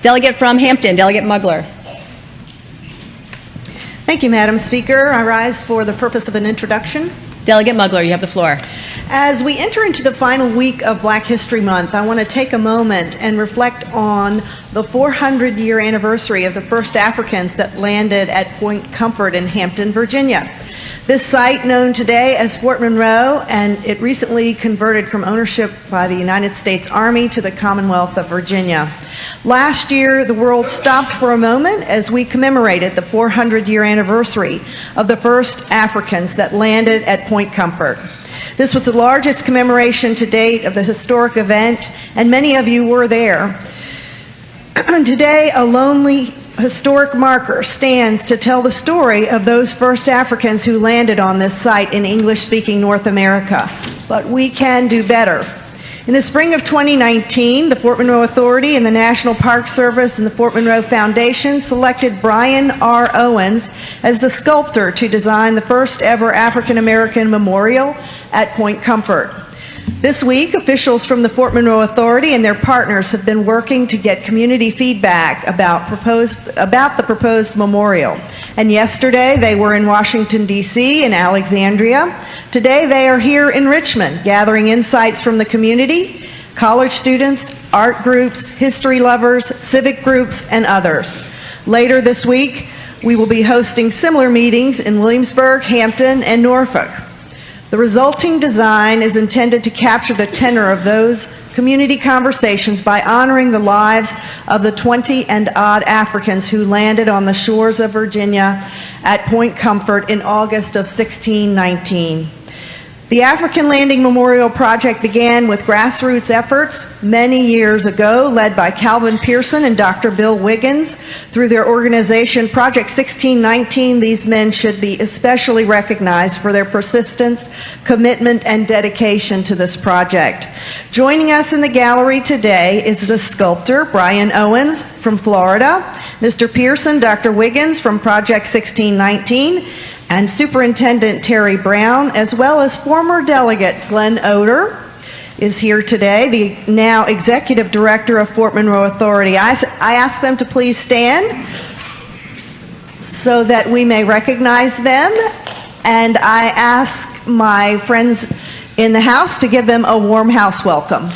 Delegate from Hampton, Delegate Mugler. Thank you, Madam Speaker. I rise for the purpose of an introduction. Delegate Mugler, you have the floor. As we enter into the final week of Black History Month, I want to take a moment and reflect on the 400-year anniversary of the first Africans that landed at Point Comfort in Hampton, Virginia. This site, known today as Fort Monroe, and it recently converted from ownership by the United States Army to the Commonwealth of Virginia. Last year, the world stopped for a moment as we commemorated the 400-year anniversary of the first Africans that landed at Point Comfort. This was the largest commemoration to date of the historic event, and many of you were there. Today, a lonely historic marker stands to tell the story of those first Africans who landed on this site in English-speaking North America. But we can do better. In the spring of 2019, the Fort Monroe Authority and the National Park Service and the Fort Monroe Foundation selected Brian R. Owens as the sculptor to design the first ever African American memorial at Point Comfort. This week, officials from the Fort Monroe Authority and their partners have been working to get community feedback about the proposed memorial. And yesterday, they were in Washington, D.C. and Alexandria. Today, they are here in Richmond, gathering insights from the community, college students, art groups, history lovers, civic groups, and others. Later this week, we will be hosting similar meetings in Williamsburg, Hampton, and Norfolk. The resulting design is intended to capture the tenor of those community conversations by honoring the lives of the 20 and odd Africans who landed on the shores of Virginia at Point Comfort in August of 1619. The African Landing Memorial Project began with grassroots efforts many years ago, led by Calvin Pearson and Dr. Bill Wiggins. Through their organization, Project 1619, these men should be especially recognized for their persistence, commitment, and dedication to this project. Joining us in the gallery today is the sculptor, Brian Owens from Florida, Mr. Pearson, Dr. Wiggins from Project 1619, and Superintendent Terry Brown, as well as former delegate Glenn Oder is here today, the now Executive Director of Fort Monroe Authority. I ask them to please stand so that we may recognize them, and I ask my friends in the House to give them a warm house welcome.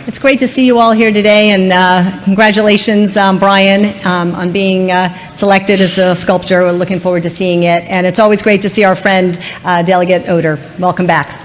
It's great to see you all here today, and congratulations, Brian, on being selected as the sculptor. We're looking forward to seeing it, and it's always great to see our friend, Delegate Oder. Welcome back.